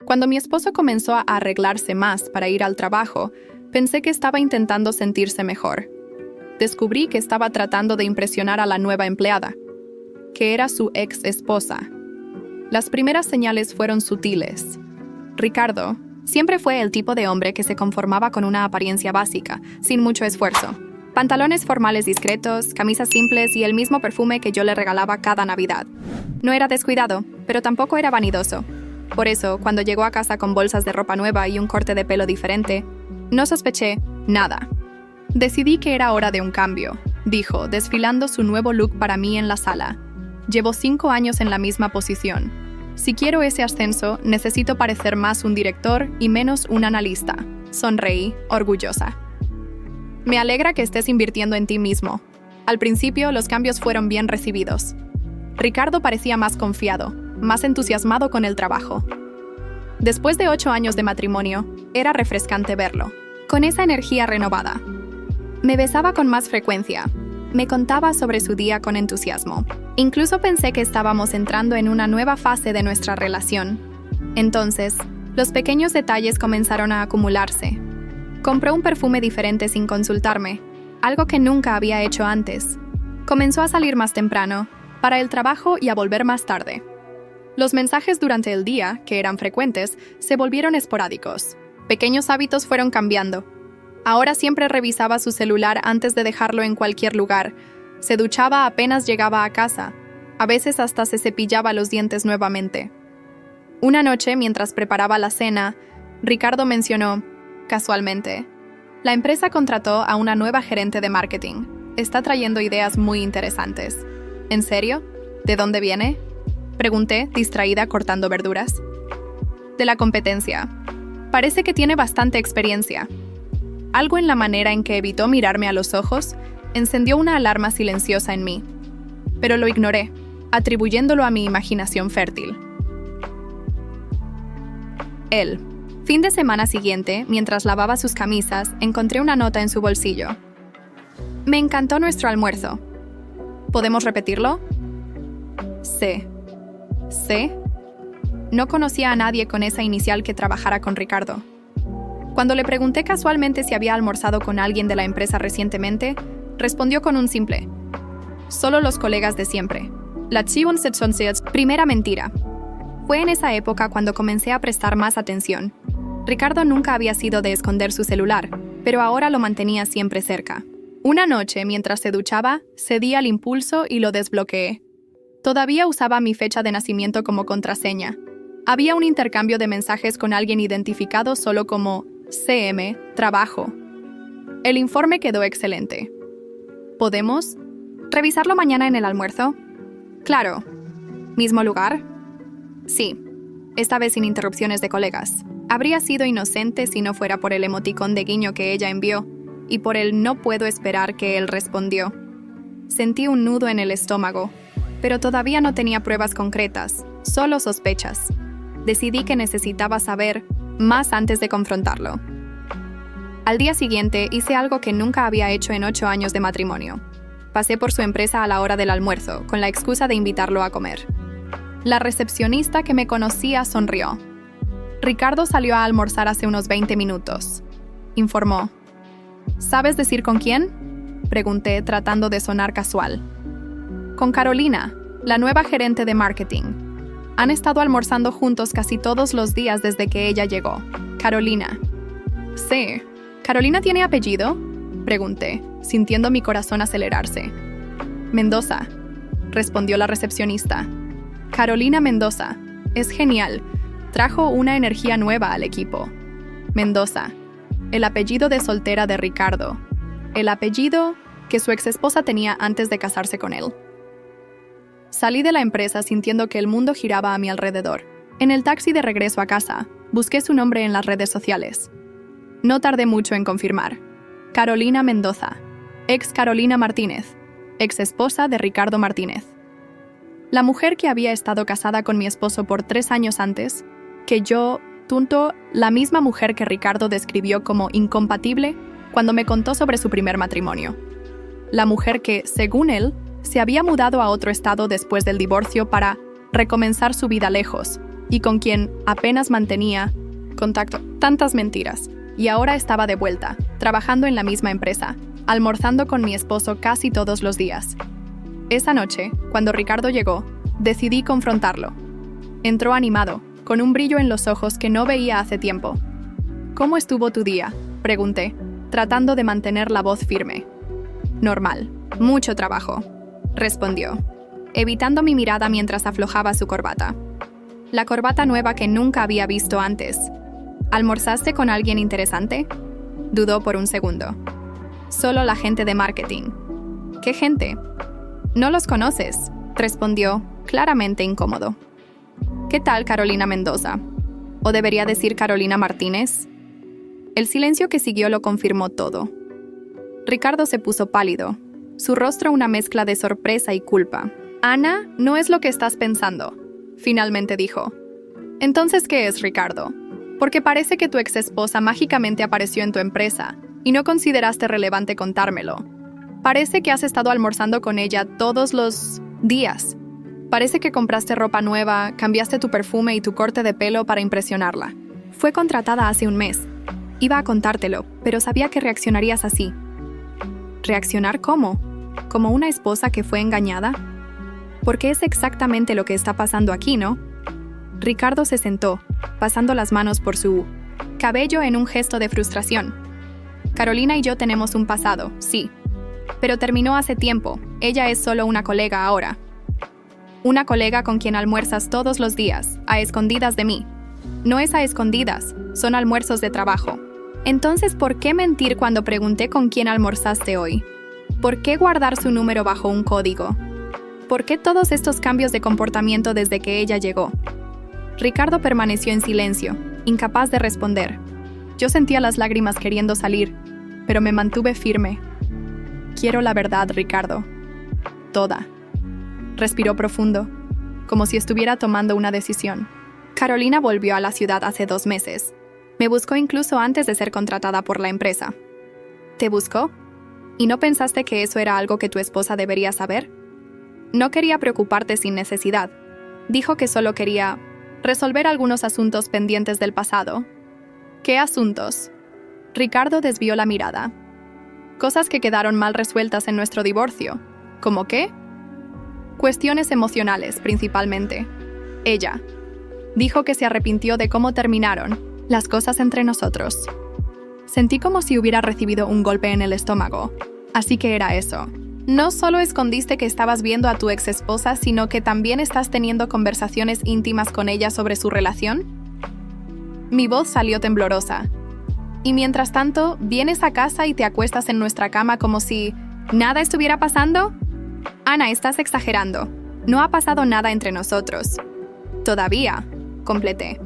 Cuando mi esposo comenzó a arreglarse más para ir al trabajo, pensé que estaba intentando sentirse mejor. Descubrí que estaba tratando de impresionar a la nueva empleada, que era su ex esposa. Las primeras señales fueron sutiles. Ricardo siempre fue el tipo de hombre que se conformaba con una apariencia básica, sin mucho esfuerzo. Pantalones formales discretos, camisas simples y el mismo perfume que yo le regalaba cada Navidad. No era descuidado, pero tampoco era vanidoso. Por eso, cuando llegó a casa con bolsas de ropa nueva y un corte de pelo diferente, no sospeché nada. Decidí que era hora de un cambio, dijo, desfilando su nuevo look para mí en la sala. Llevo 5 años en la misma posición. Si quiero ese ascenso, necesito parecer más un director y menos un analista. Sonreí, orgullosa. Me alegra que estés invirtiendo en ti mismo. Al principio, los cambios fueron bien recibidos. Ricardo parecía más confiado, más entusiasmado con el trabajo. Después de 8 años de matrimonio, era refrescante verlo, con esa energía renovada. Me besaba con más frecuencia. Me contaba sobre su día con entusiasmo. Incluso pensé que estábamos entrando en una nueva fase de nuestra relación. Entonces, los pequeños detalles comenzaron a acumularse. Compró un perfume diferente sin consultarme, algo que nunca había hecho antes. Comenzó a salir más temprano, para el trabajo y a volver más tarde. Los mensajes durante el día, que eran frecuentes, se volvieron esporádicos. Pequeños hábitos fueron cambiando. Ahora siempre revisaba su celular antes de dejarlo en cualquier lugar. Se duchaba apenas llegaba a casa. A veces hasta se cepillaba los dientes nuevamente. Una noche, mientras preparaba la cena, Ricardo mencionó, casualmente, la empresa contrató a una nueva gerente de marketing. Está trayendo ideas muy interesantes. ¿En serio? ¿De dónde viene? Pregunté, distraída cortando verduras. De la competencia. Parece que tiene bastante experiencia. Algo en la manera en que evitó mirarme a los ojos encendió una alarma silenciosa en mí. Pero lo ignoré, atribuyéndolo a mi imaginación fértil. Él. Fin de semana siguiente, mientras lavaba sus camisas, encontré una nota en su bolsillo. Me encantó nuestro almuerzo. ¿Podemos repetirlo? C. ¿C? No conocía a nadie con esa inicial que trabajara con Ricardo. Cuando le pregunté casualmente si había almorzado con alguien de la empresa recientemente, respondió con un simple: solo los colegas de siempre. Primera mentira. Fue en esa época cuando comencé a prestar más atención. Ricardo nunca había sido de esconder su celular, pero ahora lo mantenía siempre cerca. Una noche, mientras se duchaba, cedí al impulso y lo desbloqueé. Todavía usaba mi fecha de nacimiento como contraseña. Había un intercambio de mensajes con alguien identificado solo como CM, trabajo. El informe quedó excelente. ¿Podemos revisarlo mañana en el almuerzo? Claro. ¿Mismo lugar? Sí. Esta vez sin interrupciones de colegas. Habría sido inocente si no fuera por el emoticón de guiño que ella envió y por el no puedo esperar que él respondió. Sentí un nudo en el estómago, pero todavía no tenía pruebas concretas, solo sospechas. Decidí que necesitaba saber más antes de confrontarlo. Al día siguiente hice algo que nunca había hecho en 8 años de matrimonio. Pasé por su empresa a la hora del almuerzo, con la excusa de invitarlo a comer. La recepcionista que me conocía sonrió. Ricardo salió a almorzar hace unos 20 minutos. Informó. ¿Sabes decir con quién? Pregunté, tratando de sonar casual. Con Carolina, la nueva gerente de marketing. Han estado almorzando juntos casi todos los días desde que ella llegó. Carolina. Sí. ¿Carolina tiene apellido? Pregunté, sintiendo mi corazón acelerarse. Mendoza, respondió la recepcionista. Carolina Mendoza. Es genial. Trajo una energía nueva al equipo. Mendoza. El apellido de soltera de Ricardo. El apellido que su exesposa tenía antes de casarse con él. Salí de la empresa sintiendo que el mundo giraba a mi alrededor. En el taxi de regreso a casa, busqué su nombre en las redes sociales. No tardé mucho en confirmar. Carolina Mendoza, ex Carolina Martínez, ex esposa de Ricardo Martínez. La mujer que había estado casada con mi esposo por 3 años antes, la misma mujer que Ricardo describió como incompatible cuando me contó sobre su primer matrimonio. La mujer que, según él, se había mudado a otro estado después del divorcio para recomenzar su vida lejos, y con quien apenas mantenía contacto. Tantas mentiras. Y ahora estaba de vuelta, trabajando en la misma empresa, almorzando con mi esposo casi todos los días. Esa noche, cuando Ricardo llegó, decidí confrontarlo. Entró animado, con un brillo en los ojos que no veía hace tiempo. ¿Cómo estuvo tu día?, pregunté, tratando de mantener la voz firme. Normal, mucho trabajo, respondió, evitando mi mirada mientras aflojaba su corbata. La corbata nueva que nunca había visto antes. ¿Almorzaste con alguien interesante?, dudó por un segundo. Solo la gente de marketing. ¿Qué gente? No los conoces, respondió, claramente incómodo. ¿Qué tal Carolina Mendoza? ¿O debería decir Carolina Martínez? El silencio que siguió lo confirmó todo. Ricardo se puso pálido, su rostro una mezcla de sorpresa y culpa. Ana, no es lo que estás pensando, finalmente dijo. Entonces, ¿qué es, Ricardo? Porque parece que tu exesposa mágicamente apareció en tu empresa y no consideraste relevante contármelo. Parece que has estado almorzando con ella todos los días. Parece que compraste ropa nueva, cambiaste tu perfume y tu corte de pelo para impresionarla. Fue contratada hace un mes. Iba a contártelo, pero sabía que reaccionarías así. ¿Reaccionar cómo? ¿Como una esposa que fue engañada? Porque es exactamente lo que está pasando aquí, ¿no? Ricardo se sentó, pasando las manos por su cabello en un gesto de frustración. Carolina y yo tenemos un pasado, sí. Pero terminó hace tiempo. Ella es solo una colega ahora. Una colega con quien almuerzas todos los días, a escondidas de mí. No es a escondidas, son almuerzos de trabajo. Entonces, ¿por qué mentir cuando pregunté con quién almorzaste hoy? ¿Por qué guardar su número bajo un código? ¿Por qué todos estos cambios de comportamiento desde que ella llegó? Ricardo permaneció en silencio, incapaz de responder. Yo sentía las lágrimas queriendo salir, pero me mantuve firme. Quiero la verdad, Ricardo. Toda. Respiró profundo, como si estuviera tomando una decisión. Carolina volvió a la ciudad hace 2 meses. Me buscó incluso antes de ser contratada por la empresa. ¿Te buscó? ¿Y no pensaste que eso era algo que tu esposa debería saber? No quería preocuparte sin necesidad. Dijo que solo quería resolver algunos asuntos pendientes del pasado. ¿Qué asuntos? Ricardo desvió la mirada. Cosas que quedaron mal resueltas en nuestro divorcio. ¿Cómo qué? Cuestiones emocionales, principalmente. Ella dijo que se arrepintió de cómo terminaron las cosas entre nosotros. Sentí como si hubiera recibido un golpe en el estómago. Así que era eso. No solo escondiste que estabas viendo a tu exesposa, sino que también estás teniendo conversaciones íntimas con ella sobre su relación. Mi voz salió temblorosa. Y mientras tanto, vienes a casa y te acuestas en nuestra cama como si nada estuviera pasando. Ana, estás exagerando. No ha pasado nada entre nosotros. Todavía, completé.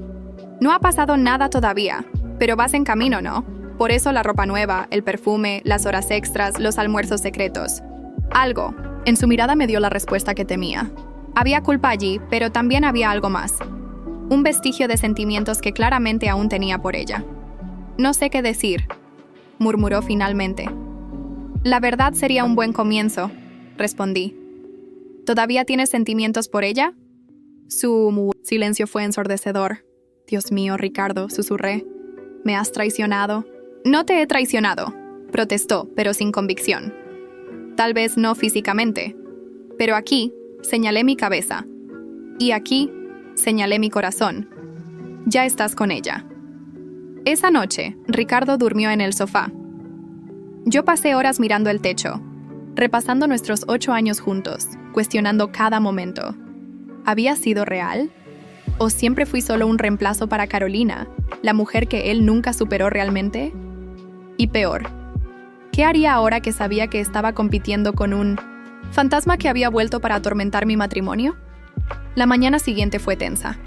No ha pasado nada todavía, pero vas en camino, ¿no? Por eso la ropa nueva, el perfume, las horas extras, los almuerzos secretos. Algo. En su mirada me dio la respuesta que temía. Había culpa allí, pero también había algo más. Un vestigio de sentimientos que claramente aún tenía por ella. No sé qué decir, murmuró finalmente. La verdad sería un buen comienzo, respondí. ¿Todavía tienes sentimientos por ella? Su silencio fue ensordecedor. Dios mío, Ricardo, susurré. ¿Me has traicionado? No te he traicionado, protestó, pero sin convicción. Tal vez no físicamente, pero aquí señalé mi cabeza. Y aquí señalé mi corazón. Ya estás con ella. Esa noche, Ricardo durmió en el sofá. Yo pasé horas mirando el techo, repasando nuestros 8 años juntos, cuestionando cada momento. ¿Había sido real? ¿O siempre fui solo un reemplazo para Carolina, la mujer que él nunca superó realmente? Y peor, ¿qué haría ahora que sabía que estaba compitiendo con un fantasma que había vuelto para atormentar mi matrimonio? La mañana siguiente fue tensa.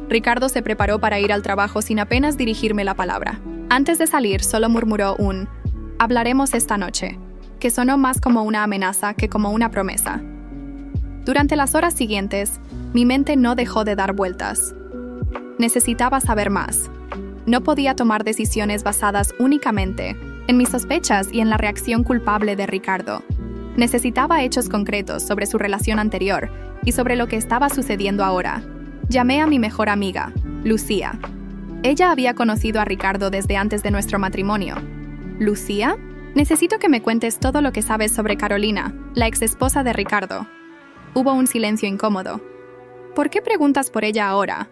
Ricardo se preparó para ir al trabajo sin apenas dirigirme la palabra. Antes de salir, solo murmuró un «hablaremos esta noche», que sonó más como una amenaza que como una promesa. Durante las horas siguientes, mi mente no dejó de dar vueltas. Necesitaba saber más. No podía tomar decisiones basadas únicamente en mis sospechas y en la reacción culpable de Ricardo. Necesitaba hechos concretos sobre su relación anterior y sobre lo que estaba sucediendo ahora. Llamé a mi mejor amiga, Lucía. Ella había conocido a Ricardo desde antes de nuestro matrimonio. ¿Lucía? Necesito que me cuentes todo lo que sabes sobre Carolina, la exesposa de Ricardo. Hubo un silencio incómodo. ¿Por qué preguntas por ella ahora?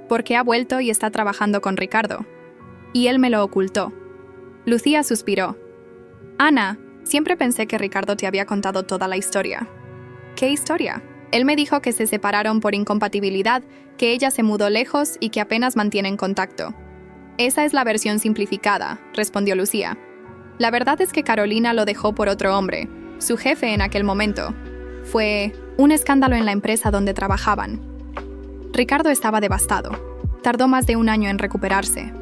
Porque ha vuelto y está trabajando con Ricardo. Y él me lo ocultó. Lucía suspiró. Ana, siempre pensé que Ricardo te había contado toda la historia. ¿Qué historia? Él me dijo que se separaron por incompatibilidad, que ella se mudó lejos y que apenas mantienen contacto. Esa es la versión simplificada, respondió Lucía. La verdad es que Carolina lo dejó por otro hombre, su jefe en aquel momento. Fue un escándalo en la empresa donde trabajaban. Ricardo estaba devastado. Tardó más de 1 año en recuperarse.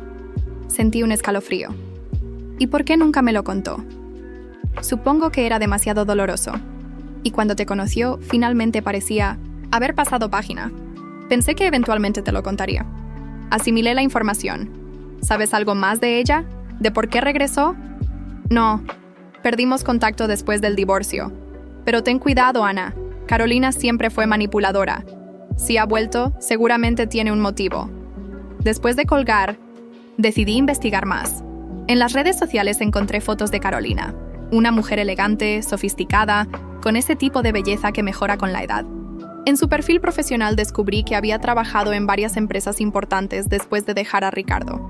Sentí un escalofrío. ¿Y por qué nunca me lo contó? Supongo que era demasiado doloroso. Y cuando te conoció, finalmente parecía haber pasado página. Pensé que eventualmente te lo contaría. Asimilé la información. ¿Sabes algo más de ella? ¿De por qué regresó? No. Perdimos contacto después del divorcio. Pero ten cuidado, Ana. Carolina siempre fue manipuladora. Si ha vuelto, seguramente tiene un motivo. Después de colgar, decidí investigar más. En las redes sociales encontré fotos de Carolina. Una mujer elegante, sofisticada, con ese tipo de belleza que mejora con la edad. En su perfil profesional descubrí que había trabajado en varias empresas importantes después de dejar a Ricardo.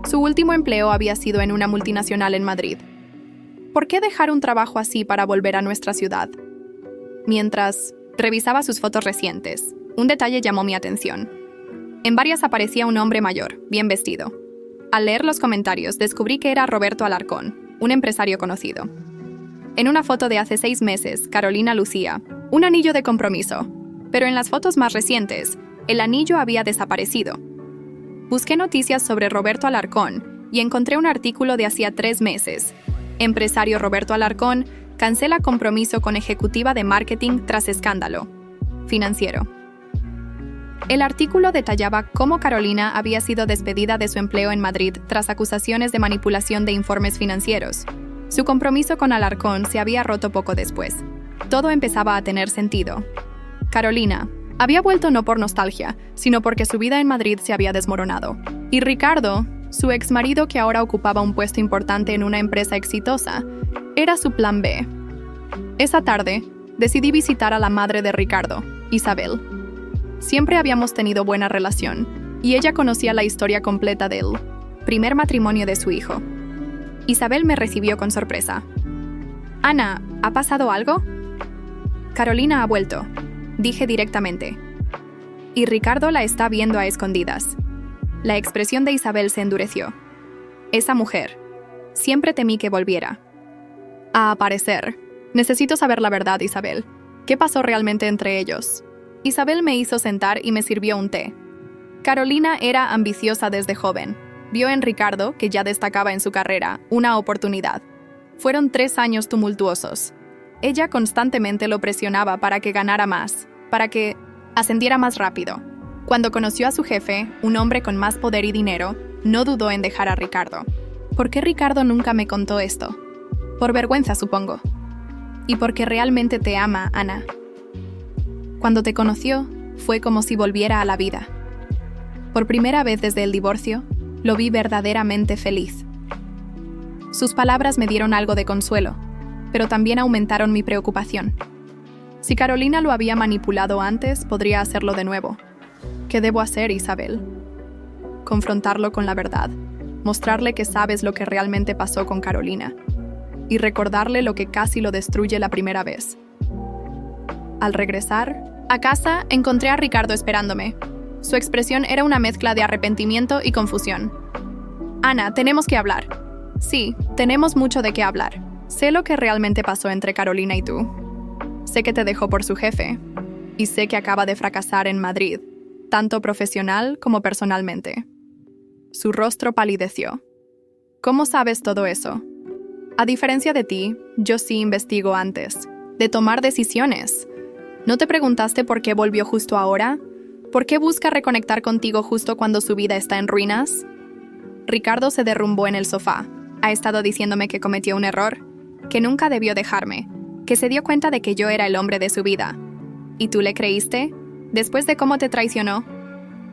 Su último empleo había sido en una multinacional en Madrid. ¿Por qué dejar un trabajo así para volver a nuestra ciudad? Mientras revisaba sus fotos recientes, un detalle llamó mi atención. En varias aparecía un hombre mayor, bien vestido. Al leer los comentarios, descubrí que era Roberto Alarcón, un empresario conocido. En una foto de hace 6 meses, Carolina lucía un anillo de compromiso, pero en las fotos más recientes, el anillo había desaparecido. Busqué noticias sobre Roberto Alarcón y encontré un artículo de hacía 3 meses. Empresario Roberto Alarcón cancela compromiso con ejecutiva de marketing tras escándalo financiero. El artículo detallaba cómo Carolina había sido despedida de su empleo en Madrid tras acusaciones de manipulación de informes financieros. Su compromiso con Alarcón se había roto poco después. Todo empezaba a tener sentido. Carolina había vuelto no por nostalgia, sino porque su vida en Madrid se había desmoronado. Y Ricardo, su exmarido que ahora ocupaba un puesto importante en una empresa exitosa, era su plan B. Esa tarde, decidí visitar a la madre de Ricardo, Isabel. Siempre habíamos tenido buena relación, y ella conocía la historia completa del primer matrimonio de su hijo. Isabel me recibió con sorpresa. Ana, ¿ha pasado algo? Carolina ha vuelto, dije directamente. Y Ricardo la está viendo a escondidas. La expresión de Isabel se endureció. Esa mujer. Siempre temí que volviera. A aparecer. Necesito saber la verdad, Isabel. ¿Qué pasó realmente entre ellos? Isabel me hizo sentar y me sirvió un té. Carolina era ambiciosa desde joven. Vio en Ricardo, que ya destacaba en su carrera, una oportunidad. Fueron 3 años tumultuosos. Ella constantemente lo presionaba para que ganara más, para que ascendiera más rápido. Cuando conoció a su jefe, un hombre con más poder y dinero, no dudó en dejar a Ricardo. ¿Por qué Ricardo nunca me contó esto? Por vergüenza, supongo. Y porque realmente te ama, Ana. Cuando te conoció, fue como si volviera a la vida. Por primera vez desde el divorcio, lo vi verdaderamente feliz. Sus palabras me dieron algo de consuelo, pero también aumentaron mi preocupación. Si Carolina lo había manipulado antes, podría hacerlo de nuevo. ¿Qué debo hacer, Isabel? Confrontarlo con la verdad, mostrarle que sabes lo que realmente pasó con Carolina, y recordarle lo que casi lo destruye la primera vez. Al regresar a casa, encontré a Ricardo esperándome. Su expresión era una mezcla de arrepentimiento y confusión. Ana, tenemos que hablar. Sí, tenemos mucho de qué hablar. Sé lo que realmente pasó entre Carolina y tú. Sé que te dejó por su jefe. Y sé que acaba de fracasar en Madrid, tanto profesional como personalmente. Su rostro palideció. ¿Cómo sabes todo eso? A diferencia de ti, yo sí investigo antes, de tomar decisiones. ¿No te preguntaste por qué volvió justo ahora? ¿Por qué busca reconectar contigo justo cuando su vida está en ruinas? Ricardo se derrumbó en el sofá. Ha estado diciéndome que cometió un error, que nunca debió dejarme, que se dio cuenta de que yo era el hombre de su vida. ¿Y tú le creíste? Después de cómo te traicionó,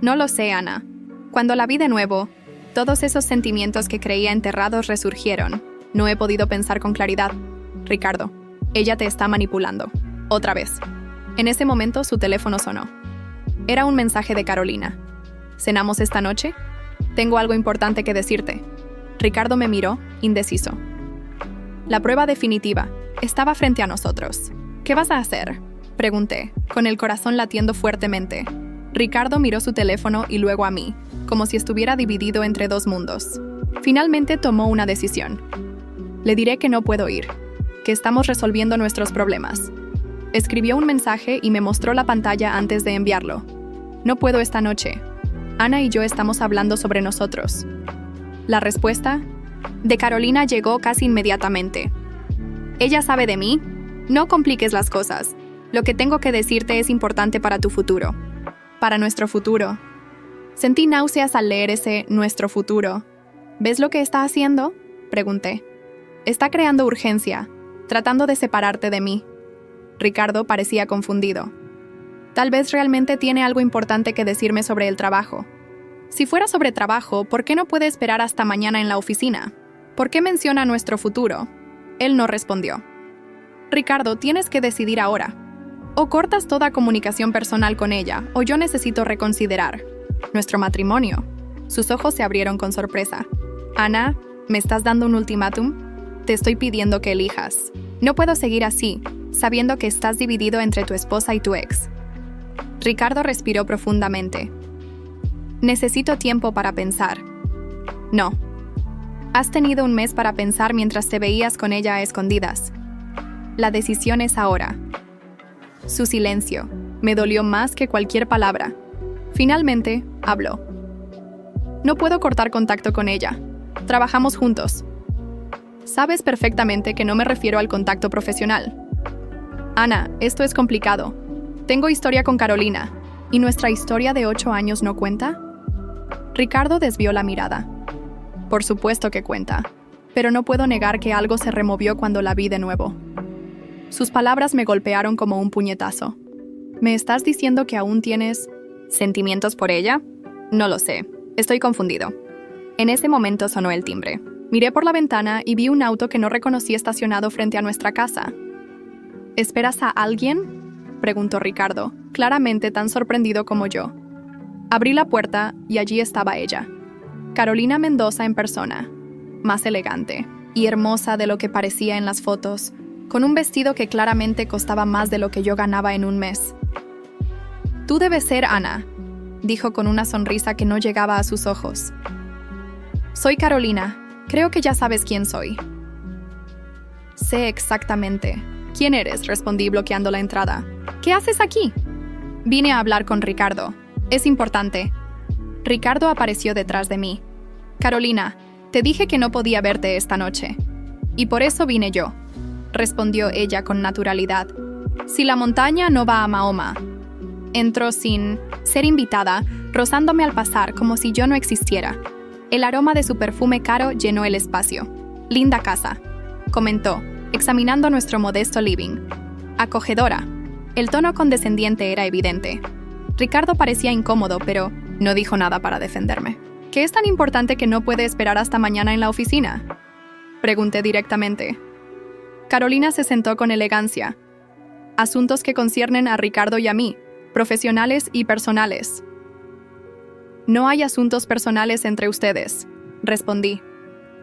No lo sé, Ana. Cuando la vi de nuevo, todos esos sentimientos que creía enterrados resurgieron. No he podido pensar con claridad. Ricardo, ella te está manipulando. Otra vez. En ese momento su teléfono sonó. Era un mensaje de Carolina. ¿Cenamos esta noche? Tengo algo importante que decirte. Ricardo me miró, indeciso. La prueba definitiva estaba frente a nosotros. ¿Qué vas a hacer?, pregunté, con el corazón latiendo fuertemente. Ricardo miró su teléfono y luego a mí, como si estuviera dividido entre dos mundos. Finalmente tomó una decisión. Le diré que no puedo ir, que estamos resolviendo nuestros problemas. Escribió un mensaje y me mostró la pantalla antes de enviarlo. No puedo esta noche. Ana y yo estamos hablando sobre nosotros. La respuesta de Carolina llegó casi inmediatamente. ¿Ella sabe de mí? No compliques las cosas. Lo que tengo que decirte es importante para tu futuro. Para nuestro futuro. Sentí náuseas al leer ese nuestro futuro. ¿Ves lo que está haciendo?, pregunté. Está creando urgencia, tratando de separarte de mí. Ricardo parecía confundido. Tal vez realmente tiene algo importante que decirme sobre el trabajo. Si fuera sobre trabajo, ¿por qué no puede esperar hasta mañana en la oficina? ¿Por qué menciona nuestro futuro? Él no respondió. Ricardo, tienes que decidir ahora. O cortas toda comunicación personal con ella, o yo necesito reconsiderar nuestro matrimonio. Sus ojos se abrieron con sorpresa. Ana, ¿me estás dando un ultimátum? Te estoy pidiendo que elijas. No puedo seguir así, sabiendo que estás dividido entre tu esposa y tu ex. Ricardo respiró profundamente. Necesito tiempo para pensar. No. Has tenido un mes para pensar mientras te veías con ella a escondidas. La decisión es ahora. Su silencio me dolió más que cualquier palabra. Finalmente, habló. No puedo cortar contacto con ella. Trabajamos juntos. Sabes perfectamente que no me refiero al contacto profesional. Ana, esto es complicado. Tengo historia con Carolina. ¿Y nuestra historia de 8 años no cuenta? Ricardo desvió la mirada. Por supuesto que cuenta, pero no puedo negar que algo se removió cuando la vi de nuevo. Sus palabras me golpearon como un puñetazo. ¿Me estás diciendo que aún tienes sentimientos por ella? No lo sé. Estoy confundido. En ese momento sonó el timbre. Miré por la ventana y vi un auto que no reconocí estacionado frente a nuestra casa. ¿Esperas a alguien?, preguntó Ricardo, claramente tan sorprendido como yo. Abrí la puerta y allí estaba ella. Carolina Mendoza en persona, más elegante y hermosa de lo que parecía en las fotos, con un vestido que claramente costaba más de lo que yo ganaba en un mes. Tú debes ser Ana, dijo con una sonrisa que no llegaba a sus ojos. Soy Carolina. Creo que ya sabes quién soy. Sé exactamente. ¿Quién eres?, respondí bloqueando la entrada. ¿Qué haces aquí? Vine a hablar con Ricardo. Es importante. Ricardo apareció detrás de mí. Carolina, te dije que no podía verte esta noche. Y por eso vine yo, respondió ella con naturalidad. Si la montaña no va a Mahoma. Entró sin ser invitada, rozándome al pasar como si yo no existiera. El aroma de su perfume caro llenó el espacio. Linda casa, comentó, examinando nuestro modesto living. Acogedora. El tono condescendiente era evidente. Ricardo parecía incómodo, pero no dijo nada para defenderme. ¿Qué es tan importante que no puede esperar hasta mañana en la oficina?, pregunté directamente. Carolina se sentó con elegancia. Asuntos que conciernen a Ricardo y a mí, profesionales y personales. No hay asuntos personales entre ustedes, respondí.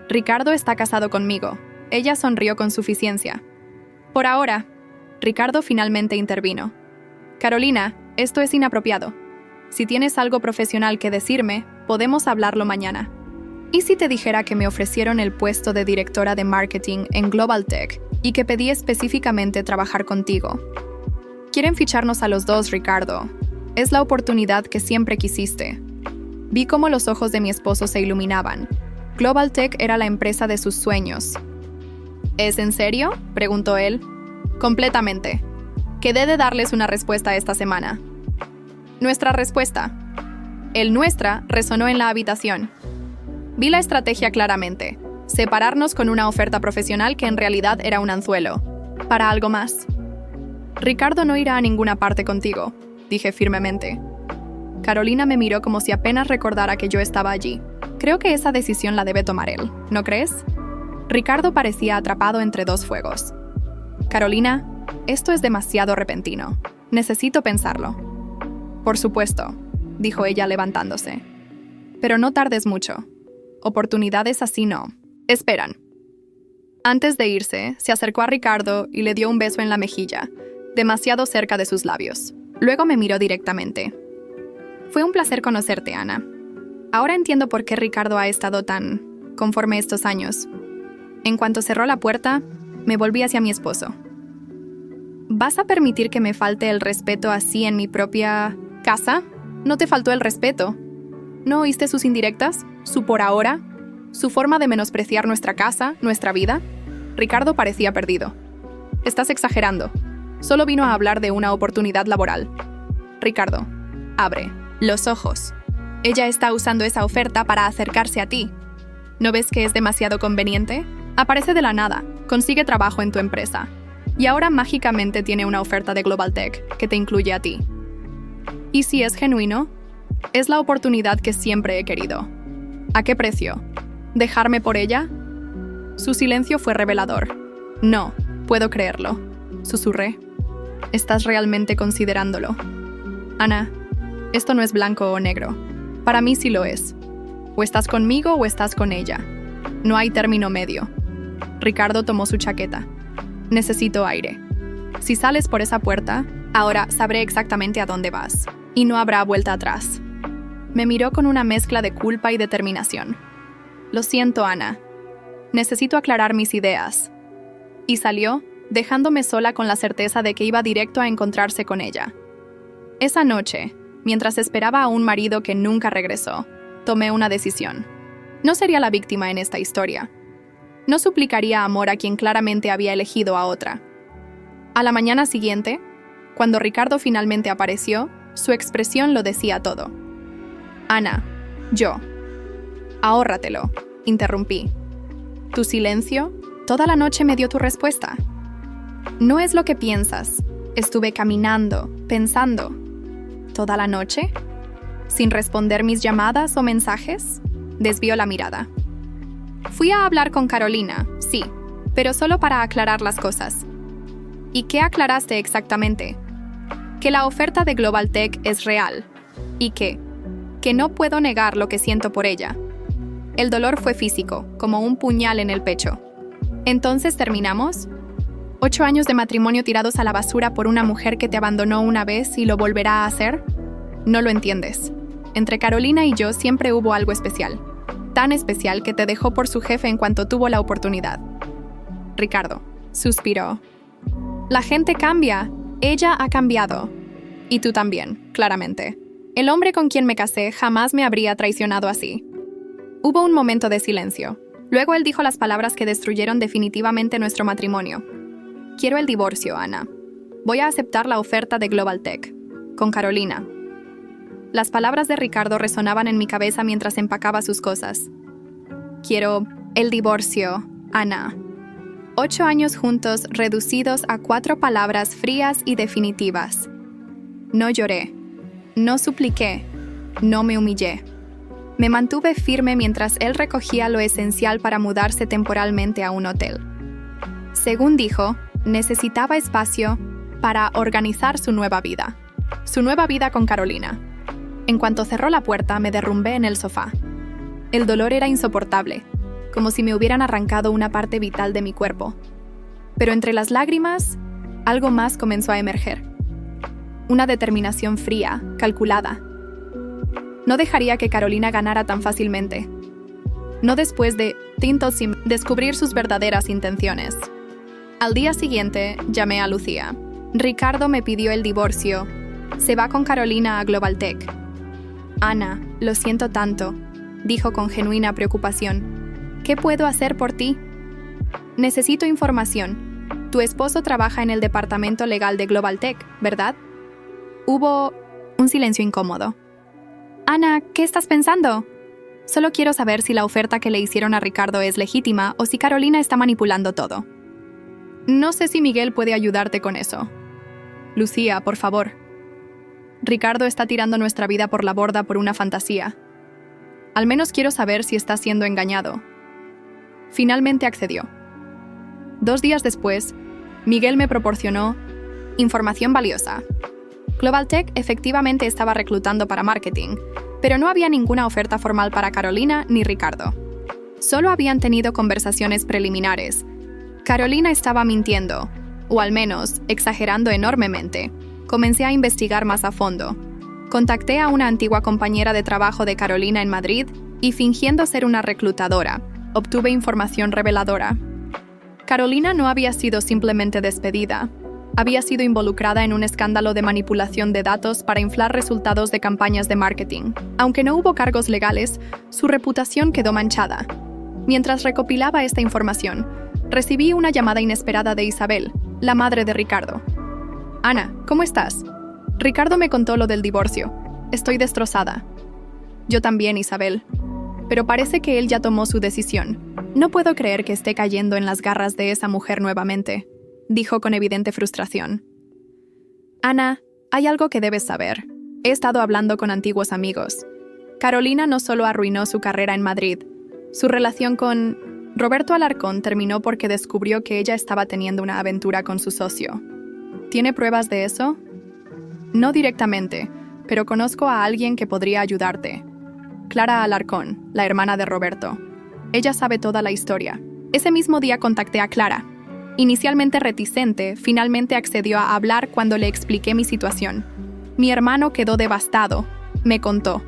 Ricardo está casado conmigo. Ella sonrió con suficiencia. Por ahora, Ricardo finalmente intervino. Carolina, esto es inapropiado. Si tienes algo profesional que decirme, podemos hablarlo mañana. ¿Y si te dijera que me ofrecieron el puesto de directora de marketing en Global Tech y que pedí específicamente trabajar contigo? Quieren ficharnos a los dos, Ricardo. Es la oportunidad que siempre quisiste. Vi cómo los ojos de mi esposo se iluminaban. Global Tech era la empresa de sus sueños. ¿Es en serio?, preguntó él. Completamente. Quedé de darles una respuesta esta semana. Nuestra respuesta. El nuestra resonó en la habitación. Vi la estrategia claramente. Separarnos con una oferta profesional que en realidad era un anzuelo. Para algo más. Ricardo no irá a ninguna parte contigo, dije firmemente. Carolina me miró como si apenas recordara que yo estaba allí. Creo que esa decisión la debe tomar él, ¿no crees? Ricardo parecía atrapado entre dos fuegos. Carolina, esto es demasiado repentino. Necesito pensarlo. Por supuesto, dijo ella levantándose. Pero no tardes mucho. Oportunidades así no. Esperan. Antes de irse, se acercó a Ricardo y le dio un beso en la mejilla, demasiado cerca de sus labios. Luego me miró directamente. Fue un placer conocerte, Ana. Ahora entiendo por qué Ricardo ha estado tan conforme estos años. En cuanto cerró la puerta, me volví hacia mi esposo. ¿Vas a permitir que me falte el respeto así en mi propia casa? No te faltó el respeto. ¿No oíste sus indirectas? ¿Su por ahora? ¿Su forma de menospreciar nuestra casa, nuestra vida? Ricardo parecía perdido. Estás exagerando. Solo vino a hablar de una oportunidad laboral. Ricardo, abre los ojos. Ella está usando esa oferta para acercarse a ti. ¿No ves que es demasiado conveniente? Aparece de la nada, consigue trabajo en tu empresa. Y ahora mágicamente tiene una oferta de Global Tech que te incluye a ti. ¿Y si es genuino? Es la oportunidad que siempre he querido. ¿A qué precio? ¿Dejarme por ella? Su silencio fue revelador. No, puedo creerlo, susurré. ¿Estás realmente considerándolo? Ana, esto no es blanco o negro. Para mí sí lo es. O estás conmigo o estás con ella. No hay término medio. Ricardo tomó su chaqueta. Necesito aire. Si sales por esa puerta, ahora sabré exactamente a dónde vas. Y no habrá vuelta atrás. Me miró con una mezcla de culpa y determinación. Lo siento, Ana. Necesito aclarar mis ideas. Y salió, dejándome sola con la certeza de que iba directo a encontrarse con ella. Esa noche, mientras esperaba a un marido que nunca regresó, tomé una decisión. No sería la víctima en esta historia. No suplicaría amor a quien claramente había elegido a otra. A la mañana siguiente, cuando Ricardo finalmente apareció, su expresión lo decía todo. Ana, yo. Ahórratelo, interrumpí. ¿Tu silencio? Toda la noche me dio tu respuesta. No es lo que piensas. Estuve caminando, pensando. ¿Toda la noche? ¿Sin responder mis llamadas o mensajes? Desvió la mirada. Fui a hablar con Carolina, sí, pero solo para aclarar las cosas. ¿Y qué aclaraste exactamente? Que la oferta de Global Tech es real. ¿Y qué? Que no puedo negar lo que siento por ella. El dolor fue físico, como un puñal en el pecho. ¿Entonces terminamos? 8 años de matrimonio tirados a la basura por una mujer que te abandonó una vez y lo volverá a hacer? No lo entiendes. Entre Carolina y yo siempre hubo algo especial. Tan especial que te dejó por su jefe en cuanto tuvo la oportunidad. Ricardo suspiró. La gente cambia. Ella ha cambiado. Y tú también, claramente. El hombre con quien me casé jamás me habría traicionado así. Hubo un momento de silencio. Luego él dijo las palabras que destruyeron definitivamente nuestro matrimonio. Quiero el divorcio, Ana. Voy a aceptar la oferta de Global Tech. Con Carolina. Las palabras de Ricardo resonaban en mi cabeza mientras empacaba sus cosas. Quiero el divorcio, Ana. 8 años juntos reducidos a 4 palabras frías y definitivas. No lloré. No supliqué. No me humillé. Me mantuve firme mientras él recogía lo esencial para mudarse temporalmente a un hotel. Según dijo, necesitaba espacio para organizar su nueva vida. Su nueva vida con Carolina. En cuanto cerró la puerta, me derrumbé en el sofá. El dolor era insoportable, como si me hubieran arrancado una parte vital de mi cuerpo. Pero entre las lágrimas, algo más comenzó a emerger. Una determinación fría, calculada. No dejaría que Carolina ganara tan fácilmente. No después de sin descubrir sus verdaderas intenciones. Al día siguiente, llamé a Lucía. Ricardo me pidió el divorcio. Se va con Carolina a Global Tech. Ana, lo siento tanto, dijo con genuina preocupación. ¿Qué puedo hacer por ti? Necesito información. Tu esposo trabaja en el departamento legal de Global Tech, ¿verdad? Hubo un silencio incómodo. Ana, ¿qué estás pensando? Solo quiero saber si la oferta que le hicieron a Ricardo es legítima o si Carolina está manipulando todo. No sé si Miguel puede ayudarte con eso. Lucía, por favor. Ricardo está tirando nuestra vida por la borda por una fantasía. Al menos quiero saber si está siendo engañado. Finalmente accedió. 2 días después, Miguel me proporcionó información valiosa. GlobalTech efectivamente estaba reclutando para marketing, pero no había ninguna oferta formal para Carolina ni Ricardo. Solo habían tenido conversaciones preliminares. Carolina estaba mintiendo, o al menos exagerando enormemente. Comencé a investigar más a fondo. Contacté a una antigua compañera de trabajo de Carolina en Madrid y, fingiendo ser una reclutadora, obtuve información reveladora. Carolina no había sido simplemente despedida. Había sido involucrada en un escándalo de manipulación de datos para inflar resultados de campañas de marketing. Aunque no hubo cargos legales, su reputación quedó manchada. Mientras recopilaba esta información, recibí una llamada inesperada de Isabel, la madre de Ricardo. Ana, ¿cómo estás? Ricardo me contó lo del divorcio. Estoy destrozada. Yo también, Isabel. Pero parece que él ya tomó su decisión. No puedo creer que esté cayendo en las garras de esa mujer nuevamente, dijo con evidente frustración. Ana, hay algo que debes saber. He estado hablando con antiguos amigos. Carolina no solo arruinó su carrera en Madrid. Su relación con Roberto Alarcón terminó porque descubrió que ella estaba teniendo una aventura con su socio. ¿Tiene pruebas de eso? No directamente, pero conozco a alguien que podría ayudarte. Clara Alarcón, la hermana de Roberto. Ella sabe toda la historia. Ese mismo día contacté a Clara. Inicialmente reticente, finalmente accedió a hablar cuando le expliqué mi situación. Mi hermano quedó devastado, me contó.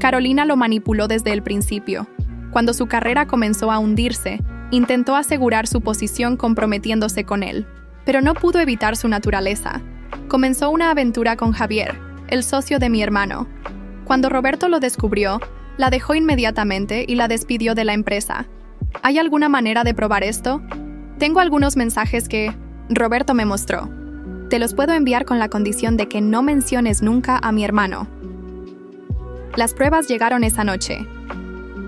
Carolina lo manipuló desde el principio. Cuando su carrera comenzó a hundirse, intentó asegurar su posición comprometiéndose con él, pero no pudo evitar su naturaleza. Comenzó una aventura con Javier, el socio de mi hermano. Cuando Roberto lo descubrió, la dejó inmediatamente y la despidió de la empresa. ¿Hay alguna manera de probar esto? Tengo algunos mensajes que Roberto me mostró. Te los puedo enviar con la condición de que no menciones nunca a mi hermano. Las pruebas llegaron esa noche.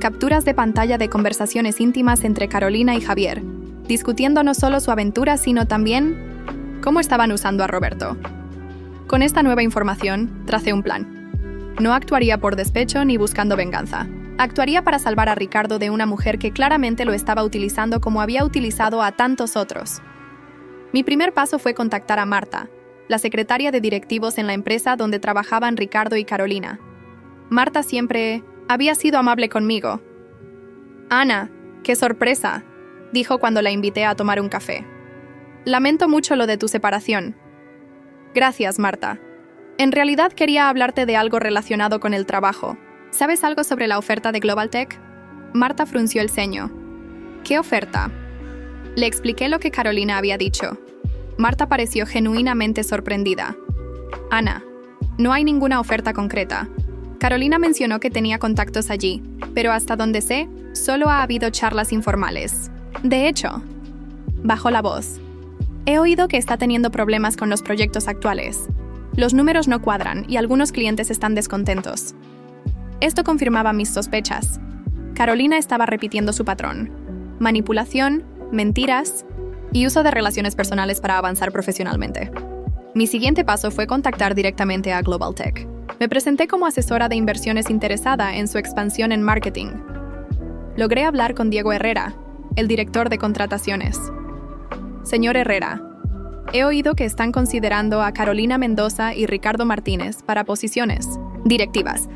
Capturas de pantalla de conversaciones íntimas entre Carolina y Javier, discutiendo no solo su aventura, sino también cómo estaban usando a Roberto. Con esta nueva información, tracé un plan. No actuaría por despecho ni buscando venganza. Actuaría para salvar a Ricardo de una mujer que claramente lo estaba utilizando como había utilizado a tantos otros. Mi primer paso fue contactar a Marta, la secretaria de directivos en la empresa donde trabajaban Ricardo y Carolina. Marta siempre había sido amable conmigo. Ana, qué sorpresa, dijo cuando la invité a tomar un café. Lamento mucho lo de tu separación. Gracias, Marta. En realidad quería hablarte de algo relacionado con el trabajo. ¿Sabes algo sobre la oferta de GlobalTech? Marta frunció el ceño. ¿Qué oferta? Le expliqué lo que Carolina había dicho. Marta pareció genuinamente sorprendida. Ana, no hay ninguna oferta concreta. Carolina mencionó que tenía contactos allí, pero hasta donde sé, solo ha habido charlas informales. De hecho, bajó la voz. He oído que está teniendo problemas con los proyectos actuales. Los números no cuadran y algunos clientes están descontentos. Esto confirmaba mis sospechas. Carolina estaba repitiendo su patrón: manipulación, mentiras y uso de relaciones personales para avanzar profesionalmente. Mi siguiente paso fue contactar directamente a GlobalTech. Me presenté como asesora de inversiones interesada en su expansión en marketing. Logré hablar con Diego Herrera, el director de contrataciones. Señor Herrera, he oído que están considerando a Carolina Mendoza y Ricardo Martínez para posiciones directivas.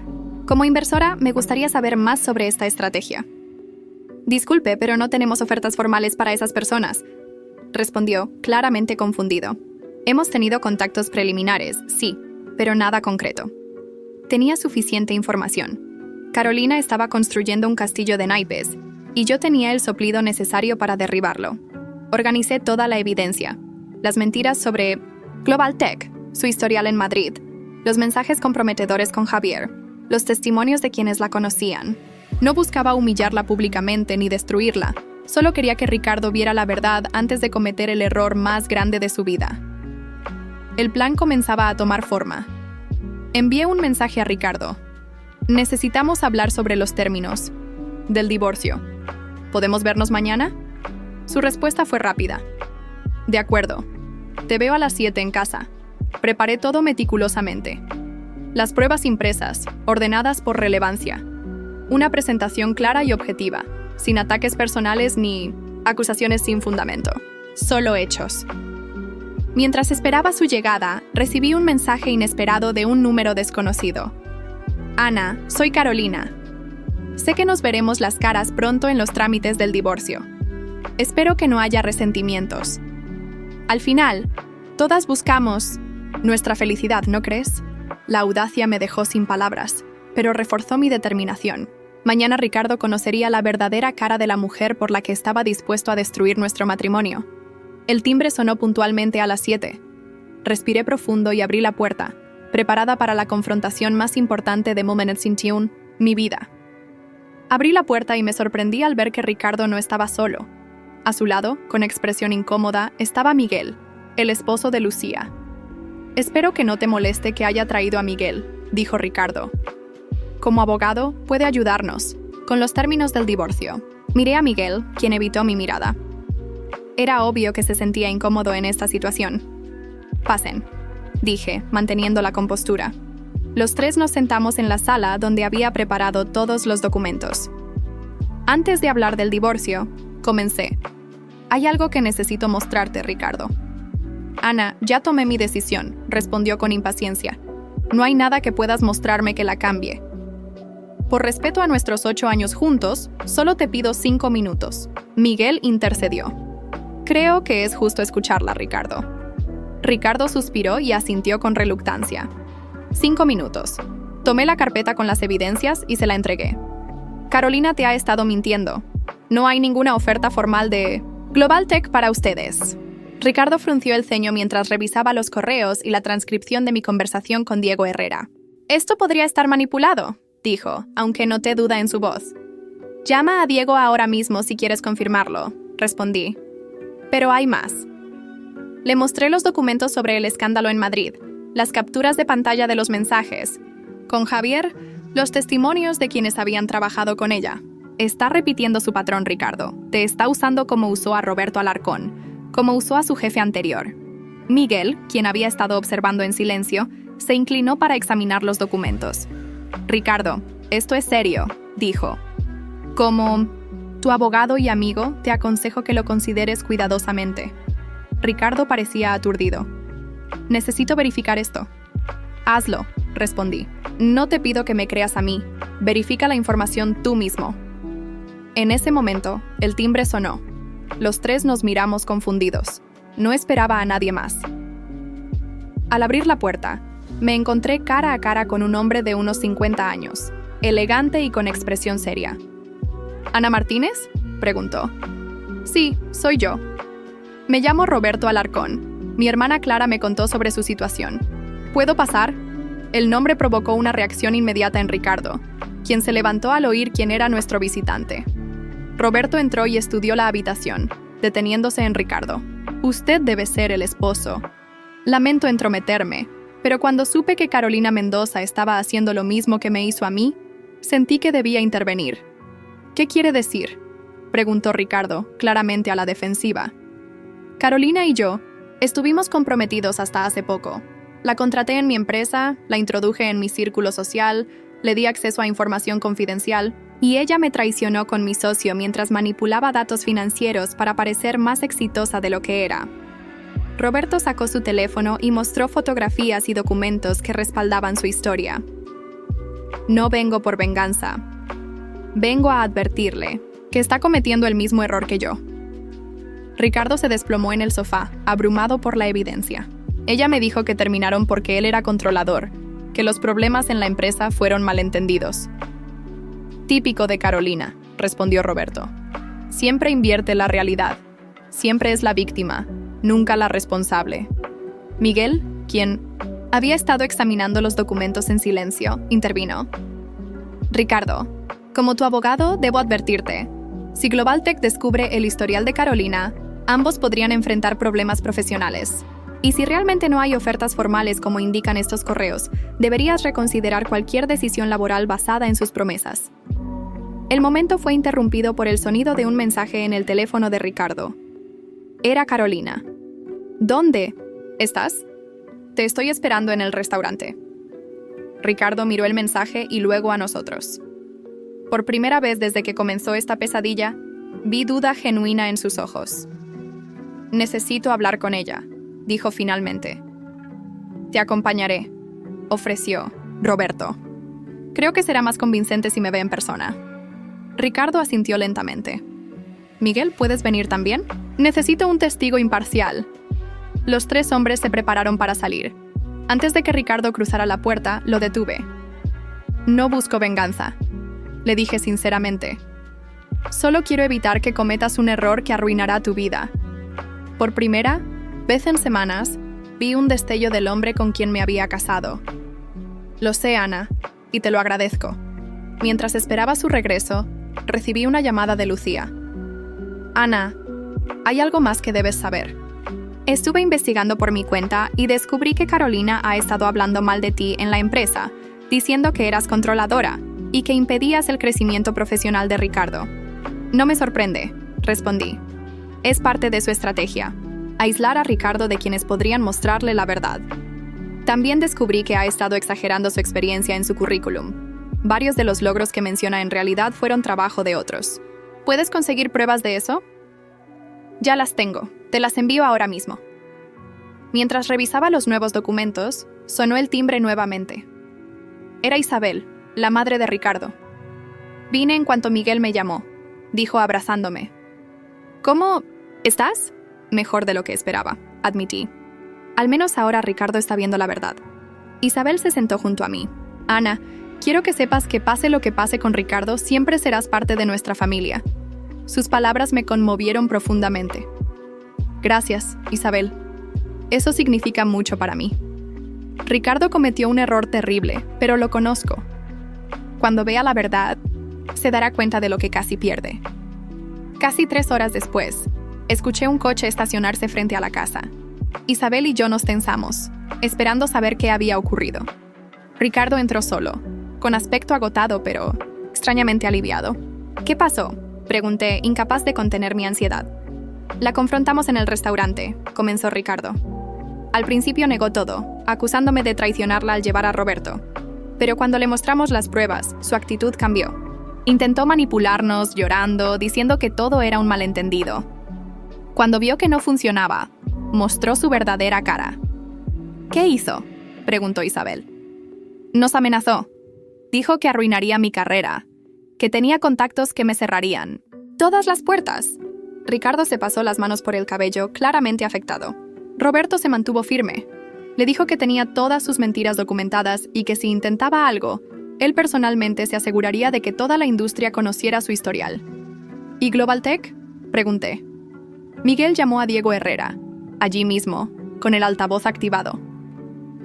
Como inversora, me gustaría saber más sobre esta estrategia. Disculpe, pero no tenemos ofertas formales para esas personas, respondió, claramente confundido. Hemos tenido contactos preliminares, sí, pero nada concreto. Tenía suficiente información. Carolina estaba construyendo un castillo de naipes, y yo tenía el soplido necesario para derribarlo. Organicé toda la evidencia. Las mentiras sobre GlobalTech, su historial en Madrid, los mensajes comprometedores con Javier, los testimonios de quienes la conocían. No buscaba humillarla públicamente ni destruirla. Solo quería que Ricardo viera la verdad antes de cometer el error más grande de su vida. El plan comenzaba a tomar forma. Envié un mensaje a Ricardo. Necesitamos hablar sobre los términos del divorcio. ¿Podemos vernos mañana? Su respuesta fue rápida. De acuerdo. Te veo a las 7 en casa. Preparé todo meticulosamente. Las pruebas impresas, ordenadas por relevancia. Una presentación clara y objetiva, sin ataques personales ni acusaciones sin fundamento. Solo hechos. Mientras esperaba su llegada, recibí un mensaje inesperado de un número desconocido. Ana, soy Carolina. Sé que nos veremos las caras pronto en los trámites del divorcio. Espero que no haya resentimientos. Al final, todas buscamos nuestra felicidad, ¿no crees? La audacia me dejó sin palabras, pero reforzó mi determinación. Mañana Ricardo conocería la verdadera cara de la mujer por la que estaba dispuesto a destruir nuestro matrimonio. El timbre sonó puntualmente a las 7. Respiré profundo y abrí la puerta, preparada para la confrontación más importante de Moment 21, mi vida. Abrí la puerta y me sorprendí al ver que Ricardo no estaba solo. A su lado, con expresión incómoda, estaba Miguel, el esposo de Lucía. «Espero que no te moleste que haya traído a Miguel», dijo Ricardo. «Como abogado, puede ayudarnos, con los términos del divorcio». Miré a Miguel, quien evitó mi mirada. Era obvio que se sentía incómodo en esta situación. «Pasen», dije, manteniendo la compostura. Los tres nos sentamos en la sala donde había preparado todos los documentos. Antes de hablar del divorcio, comencé. «Hay algo que necesito mostrarte, Ricardo». «Ana, ya tomé mi decisión», respondió con impaciencia. «No hay nada que puedas mostrarme que la cambie. Por respeto a nuestros 8 años juntos, solo te pido 5 minutos». Miguel intercedió. «Creo que es justo escucharla, Ricardo». Ricardo suspiró y asintió con reluctancia. 5 minutos. Tomé la carpeta con las evidencias y se la entregué. «Carolina te ha estado mintiendo. No hay ninguna oferta formal de Global Tech para ustedes». Ricardo frunció el ceño mientras revisaba los correos y la transcripción de mi conversación con Diego Herrera. «Esto podría estar manipulado», dijo, aunque noté duda en su voz. «Llama a Diego ahora mismo si quieres confirmarlo», respondí. «Pero hay más». Le mostré los documentos sobre el escándalo en Madrid, las capturas de pantalla de los mensajes. Con Javier, los testimonios de quienes habían trabajado con ella. «Está repitiendo su patrón, Ricardo. Te está usando como usó a Roberto Alarcón, como usó a su jefe anterior». Miguel, quien había estado observando en silencio, se inclinó para examinar los documentos. «Ricardo, esto es serio», dijo. «Como tu abogado y amigo, te aconsejo que lo consideres cuidadosamente». Ricardo parecía aturdido. «Necesito verificar esto». «Hazlo», respondí. «No te pido que me creas a mí. Verifica la información tú mismo». En ese momento, el timbre sonó. Los tres nos miramos confundidos. No esperaba a nadie más. Al abrir la puerta, me encontré cara a cara con un hombre de unos 50 años, elegante y con expresión seria. «¿Ana Martínez?», preguntó. «Sí, soy yo. Me llamo Roberto Alarcón. Mi hermana Clara me contó sobre su situación. ¿Puedo pasar?». El nombre provocó una reacción inmediata en Ricardo, quien se levantó al oír quién era nuestro visitante. Roberto entró y estudió la habitación, deteniéndose en Ricardo. «Usted debe ser el esposo». Lamento entrometerme, pero cuando supe que Carolina Mendoza estaba haciendo lo mismo que me hizo a mí, sentí que debía intervenir. «¿Qué quiere decir?», preguntó Ricardo, claramente a la defensiva. «Carolina y yo estuvimos comprometidos hasta hace poco. La contraté en mi empresa, la introduje en mi círculo social, le di acceso a información confidencial, y ella me traicionó con mi socio mientras manipulaba datos financieros para parecer más exitosa de lo que era». Roberto sacó su teléfono y mostró fotografías y documentos que respaldaban su historia. «No vengo por venganza. Vengo a advertirle que está cometiendo el mismo error que yo». Ricardo se desplomó en el sofá, abrumado por la evidencia. Ella me dijo que terminaron porque él era controlador, que los problemas en la empresa fueron malentendidos. «Típico de Carolina», respondió Roberto. «Siempre invierte la realidad. Siempre es la víctima, nunca la responsable». Miguel, quien había estado examinando los documentos en silencio, intervino. «Ricardo, como tu abogado, debo advertirte. Si Global Tech descubre el historial de Carolina, ambos podrían enfrentar problemas profesionales. Y si realmente no hay ofertas formales como indican estos correos, deberías reconsiderar cualquier decisión laboral basada en sus promesas». El momento fue interrumpido por el sonido de un mensaje en el teléfono de Ricardo. Era Carolina. «¿Dónde estás? Te estoy esperando en el restaurante». Ricardo miró el mensaje y luego a nosotros. Por primera vez desde que comenzó esta pesadilla, vi duda genuina en sus ojos. «Necesito hablar con ella», dijo finalmente. «Te acompañaré», ofreció Roberto. «Creo que será más convincente si me ve en persona». Ricardo asintió lentamente. «Miguel, ¿puedes venir también? Necesito un testigo imparcial». Los 3 hombres se prepararon para salir. Antes de que Ricardo cruzara la puerta, lo detuve. «No busco venganza», le dije sinceramente. «Solo quiero evitar que cometas un error que arruinará tu vida». Por primera vez en semanas, vi un destello del hombre con quien me había casado. «Lo sé, Ana, y te lo agradezco». Mientras esperaba su regreso, recibí una llamada de Lucía. «Ana, hay algo más que debes saber. Estuve investigando por mi cuenta y descubrí que Carolina ha estado hablando mal de ti en la empresa, diciendo que eras controladora y que impedías el crecimiento profesional de Ricardo». «No me sorprende», respondí. «Es parte de su estrategia, aislar a Ricardo de quienes podrían mostrarle la verdad». También descubrí que ha estado exagerando su experiencia en su currículum. Varios de los logros que menciona en realidad fueron trabajo de otros. ¿Puedes conseguir pruebas de eso? Ya las tengo. Te las envío ahora mismo. Mientras revisaba los nuevos documentos, sonó el timbre nuevamente. Era Isabel, la madre de Ricardo. «Vine en cuanto Miguel me llamó», dijo abrazándome. «¿Cómo estás?» «Mejor de lo que esperaba», admití. Al menos ahora Ricardo está viendo la verdad. Isabel se sentó junto a mí. «Ana, quiero que sepas que pase lo que pase con Ricardo, siempre serás parte de nuestra familia». Sus palabras me conmovieron profundamente. «Gracias, Isabel. Eso significa mucho para mí. Ricardo cometió un error terrible, pero lo conozco. Cuando vea la verdad, se dará cuenta de lo que casi pierde». Casi 3 horas después, escuché un coche estacionarse frente a la casa. Isabel y yo nos tensamos, esperando saber qué había ocurrido. Ricardo entró solo, con aspecto agotado pero extrañamente aliviado. «¿Qué pasó?», pregunté, incapaz de contener mi ansiedad. «La confrontamos en el restaurante», comenzó Ricardo. Al principio negó todo, acusándome de traicionarla al llevar a Roberto. Pero cuando le mostramos las pruebas, su actitud cambió. Intentó manipularnos, llorando, diciendo que todo era un malentendido. Cuando vio que no funcionaba, mostró su verdadera cara. «¿Qué hizo?», preguntó Isabel. «Nos amenazó. Dijo que arruinaría mi carrera, que tenía contactos que me cerrarían todas las puertas». Ricardo se pasó las manos por el cabello, claramente afectado. Roberto se mantuvo firme. Le dijo que tenía todas sus mentiras documentadas y que si intentaba algo, él personalmente se aseguraría de que toda la industria conociera su historial. «¿Y Globaltech?», pregunté. Miguel llamó a Diego Herrera, allí mismo, con el altavoz activado.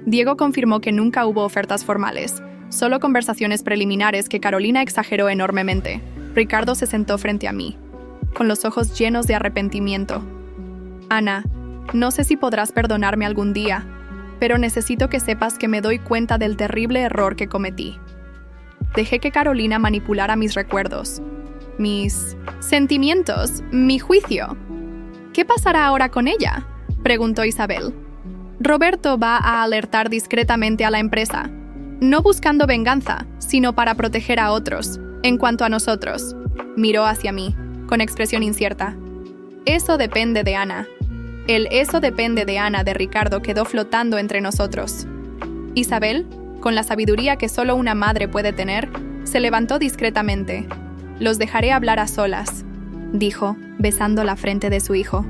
Diego confirmó que nunca hubo ofertas formales, solo conversaciones preliminares que Carolina exageró enormemente. Ricardo se sentó frente a mí, con los ojos llenos de arrepentimiento. «Ana, no sé si podrás perdonarme algún día, pero necesito que sepas que me doy cuenta del terrible error que cometí. Dejé que Carolina manipulara mis recuerdos, mis sentimientos, mi juicio. ¿Qué pasará ahora con ella?», preguntó Isabel. «Roberto va a alertar discretamente a la empresa, no buscando venganza, sino para proteger a otros. En cuanto a nosotros», miró hacia mí, con expresión incierta. «Eso depende de Ana». El «eso depende de Ana» de Ricardo quedó flotando entre nosotros. Isabel, con la sabiduría que solo una madre puede tener, se levantó discretamente. «Los dejaré hablar a solas», dijo, besando la frente de su hijo.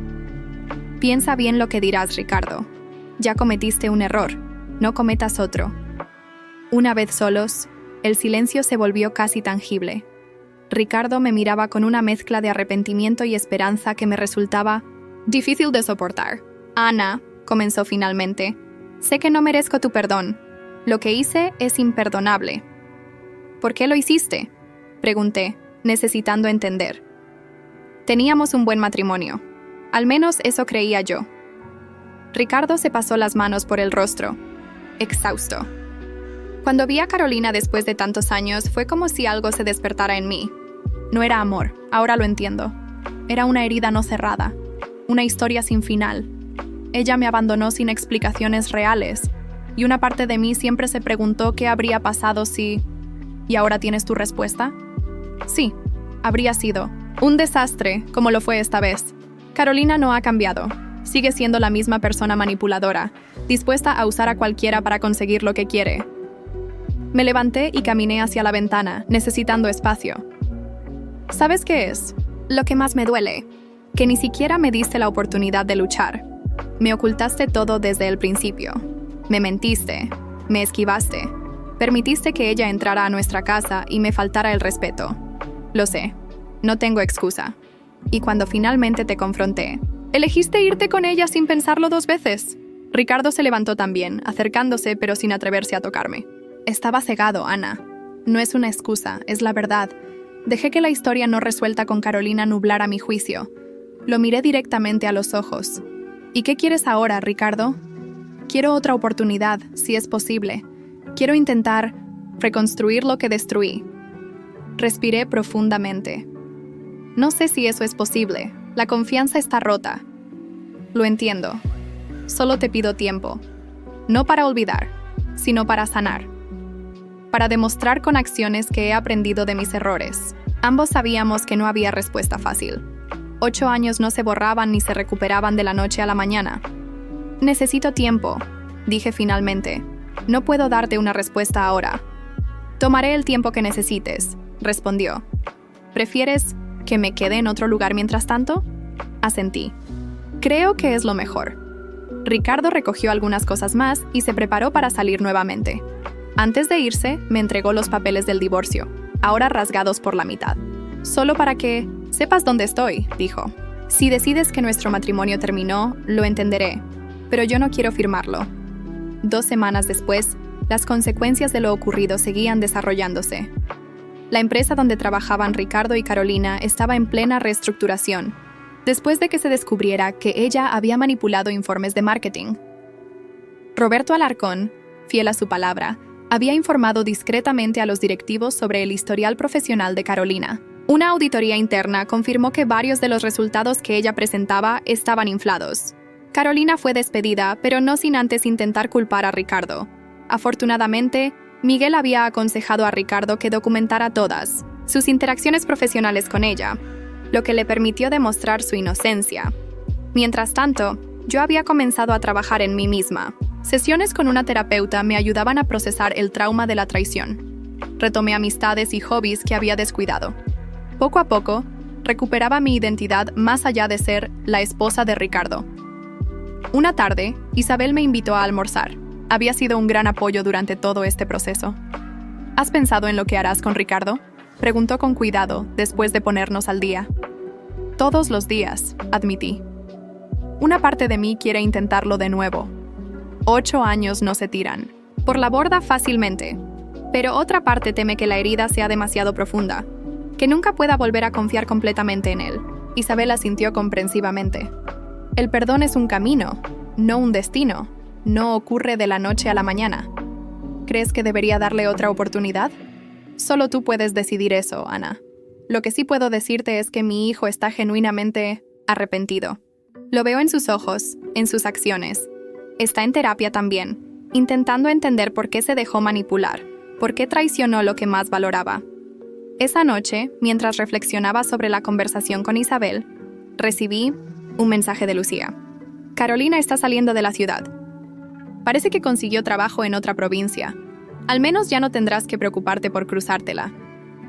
«Piensa bien lo que dirás, Ricardo. Ya cometiste un error, no cometas otro». Una vez solos, el silencio se volvió casi tangible. Ricardo me miraba con una mezcla de arrepentimiento y esperanza que me resultaba difícil de soportar. «Ana», comenzó finalmente, «sé que no merezco tu perdón. Lo que hice es imperdonable». «¿Por qué lo hiciste?», pregunté, necesitando entender. Teníamos un buen matrimonio. Al menos eso creía yo. Ricardo se pasó las manos por el rostro, exhausto. Cuando vi a Carolina después de tantos años, fue como si algo se despertara en mí. No era amor, ahora lo entiendo. Era una herida no cerrada, una historia sin final. Ella me abandonó sin explicaciones reales, y una parte de mí siempre se preguntó qué habría pasado si... ¿Y ahora tienes tu respuesta? Sí, habría sido un desastre, como lo fue esta vez. Carolina no ha cambiado. Sigue siendo la misma persona manipuladora, dispuesta a usar a cualquiera para conseguir lo que quiere. Me levanté y caminé hacia la ventana, necesitando espacio. ¿Sabes qué es? Lo que más me duele. Que ni siquiera me diste la oportunidad de luchar. Me ocultaste todo desde el principio. Me mentiste. Me esquivaste. Permitiste que ella entrara a nuestra casa y me faltara el respeto. Lo sé. No tengo excusa. Y cuando finalmente te confronté, elegiste irte con ella sin pensarlo 2 veces. Ricardo se levantó también, acercándose pero sin atreverse a tocarme. Estaba cegado, Ana. No es una excusa, es la verdad. Dejé que la historia no resuelta con Carolina nublara mi juicio. Lo miré directamente a los ojos. ¿Y qué quieres ahora, Ricardo? Quiero otra oportunidad, si es posible. Quiero intentar reconstruir lo que destruí. Respiré profundamente. No sé si eso es posible. La confianza está rota. Lo entiendo. Solo te pido tiempo. No para olvidar, sino para sanar. Para demostrar con acciones que he aprendido de mis errores. Ambos sabíamos que no había respuesta fácil. 8 años no se borraban ni se recuperaban de la noche a la mañana. Necesito tiempo, dije finalmente. No puedo darte una respuesta ahora. Tomaré el tiempo que necesites, respondió. ¿Prefieres que me quede en otro lugar mientras tanto? Asentí. Creo que es lo mejor. Ricardo recogió algunas cosas más y se preparó para salir nuevamente. Antes de irse, me entregó los papeles del divorcio, ahora rasgados por la mitad. Solo para que sepas dónde estoy, dijo. Si decides que nuestro matrimonio terminó, lo entenderé, pero yo no quiero firmarlo. 2 semanas después, las consecuencias de lo ocurrido seguían desarrollándose. La empresa donde trabajaban Ricardo y Carolina estaba en plena reestructuración, después de que se descubriera que ella había manipulado informes de marketing. Roberto Alarcón, fiel a su palabra, había informado discretamente a los directivos sobre el historial profesional de Carolina. Una auditoría interna confirmó que varios de los resultados que ella presentaba estaban inflados. Carolina fue despedida, pero no sin antes intentar culpar a Ricardo. Afortunadamente, Miguel había aconsejado a Ricardo que documentara todas sus interacciones profesionales con ella, lo que le permitió demostrar su inocencia. Mientras tanto, yo había comenzado a trabajar en mí misma. Sesiones con una terapeuta me ayudaban a procesar el trauma de la traición. Retomé amistades y hobbies que había descuidado. Poco a poco, recuperaba mi identidad más allá de ser la esposa de Ricardo. Una tarde, Isabel me invitó a almorzar. Había sido un gran apoyo durante todo este proceso. ¿Has pensado en lo que harás con Ricardo?, preguntó con cuidado después de ponernos al día. Todos los días, admití. Una parte de mí quiere intentarlo de nuevo. 8 años no se tiran por la borda fácilmente, pero otra parte teme que la herida sea demasiado profunda, que nunca pueda volver a confiar completamente en él. Isabel asintió comprensivamente. El perdón es un camino, no un destino. No ocurre de la noche a la mañana. ¿Crees que debería darle otra oportunidad? Solo tú puedes decidir eso, Ana. Lo que sí puedo decirte es que mi hijo está genuinamente arrepentido. Lo veo en sus ojos, en sus acciones. Está en terapia también, intentando entender por qué se dejó manipular, por qué traicionó lo que más valoraba. Esa noche, mientras reflexionaba sobre la conversación con Isabel, recibí un mensaje de Lucía. Carolina está saliendo de la ciudad. Parece que consiguió trabajo en otra provincia. Al menos ya no tendrás que preocuparte por cruzártela.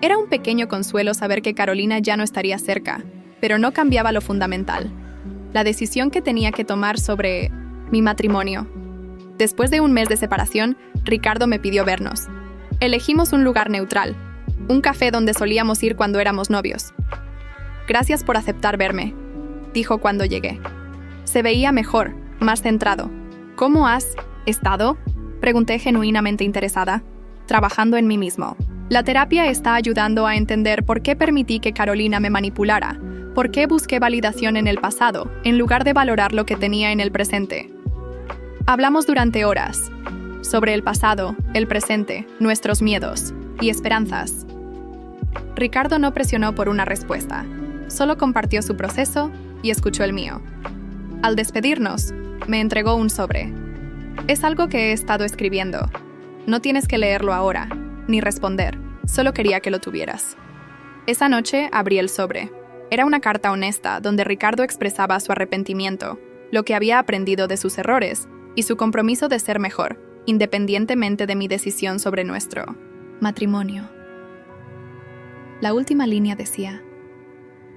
Era un pequeño consuelo saber que Carolina ya no estaría cerca, pero no cambiaba lo fundamental. La decisión que tenía que tomar sobre mi matrimonio. Después de 1 mes de separación, Ricardo me pidió vernos. Elegimos un lugar neutral, un café donde solíamos ir cuando éramos novios. Gracias por aceptar verme, dijo cuando llegué. Se veía mejor, más centrado. ¿Cómo has estado?, pregunté genuinamente interesada. Trabajando en mí mismo. La terapia está ayudando a entender por qué permití que Carolina me manipulara, por qué busqué validación en el pasado, en lugar de valorar lo que tenía en el presente. Hablamos durante horas, sobre el pasado, el presente, nuestros miedos y esperanzas. Ricardo no presionó por una respuesta, solo compartió su proceso y escuchó el mío. Al despedirnos, me entregó un sobre. Es algo que he estado escribiendo. No tienes que leerlo ahora, ni responder. Solo quería que lo tuvieras. Esa noche abrí el sobre. Era una carta honesta donde Ricardo expresaba su arrepentimiento, lo que había aprendido de sus errores y su compromiso de ser mejor, independientemente de mi decisión sobre nuestro matrimonio. La última línea decía: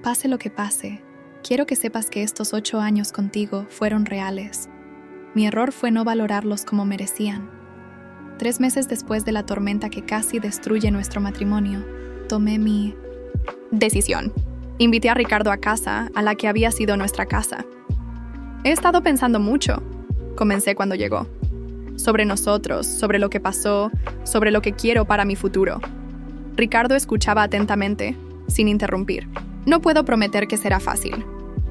pase lo que pase, quiero que sepas que estos 8 años contigo fueron reales. Mi error fue no valorarlos como merecían. 3 meses después de la tormenta que casi destruye nuestro matrimonio, tomé mi decisión. Invité a Ricardo a casa, a la que había sido nuestra casa. He estado pensando mucho, comencé cuando llegó. Sobre nosotros, sobre lo que pasó, sobre lo que quiero para mi futuro. Ricardo escuchaba atentamente, sin interrumpir. No puedo prometer que será fácil.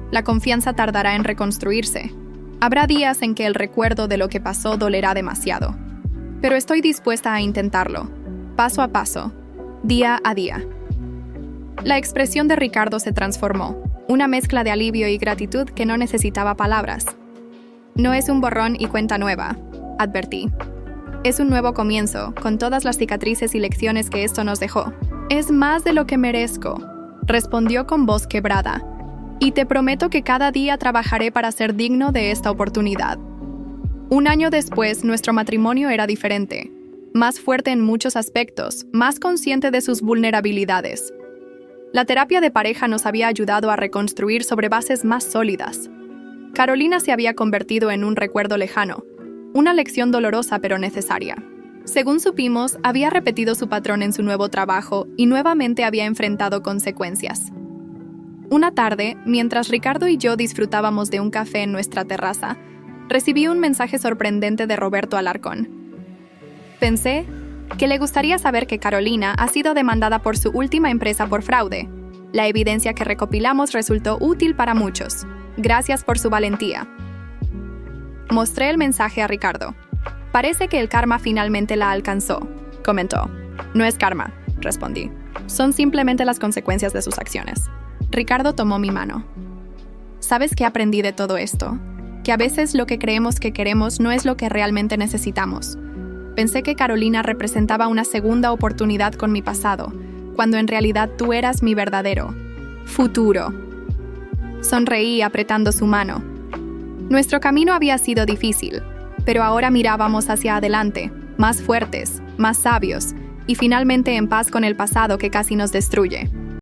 La confianza tardará en reconstruirse. Habrá días en que el recuerdo de lo que pasó dolerá demasiado. Pero estoy dispuesta a intentarlo, paso a paso, día a día. La expresión de Ricardo se transformó, una mezcla de alivio y gratitud que no necesitaba palabras. No es un borrón y cuenta nueva, advertí. Es un nuevo comienzo, con todas las cicatrices y lecciones que esto nos dejó. Es más de lo que merezco, respondió con voz quebrada. Y te prometo que cada día trabajaré para ser digno de esta oportunidad. 1 año después, nuestro matrimonio era diferente, más fuerte en muchos aspectos, más consciente de sus vulnerabilidades. La terapia de pareja nos había ayudado a reconstruir sobre bases más sólidas. Carolina se había convertido en un recuerdo lejano, una lección dolorosa pero necesaria. Según supimos, había repetido su patrón en su nuevo trabajo y nuevamente había enfrentado consecuencias. Una tarde, mientras Ricardo y yo disfrutábamos de un café en nuestra terraza, recibí un mensaje sorprendente de Roberto Alarcón. Pensé que le gustaría saber que Carolina ha sido demandada por su última empresa por fraude. La evidencia que recopilamos resultó útil para muchos. Gracias por su valentía. Mostré el mensaje a Ricardo. Parece que el karma finalmente la alcanzó, comentó. No es karma, respondí. Son simplemente las consecuencias de sus acciones. Ricardo tomó mi mano. ¿Sabes qué aprendí de todo esto? Que a veces lo que creemos que queremos no es lo que realmente necesitamos. Pensé que Carolina representaba una segunda oportunidad con mi pasado, cuando en realidad tú eras mi verdadero futuro. Sonreí apretando su mano. Nuestro camino había sido difícil, pero ahora mirábamos hacia adelante, más fuertes, más sabios, y finalmente en paz con el pasado que casi nos destruye.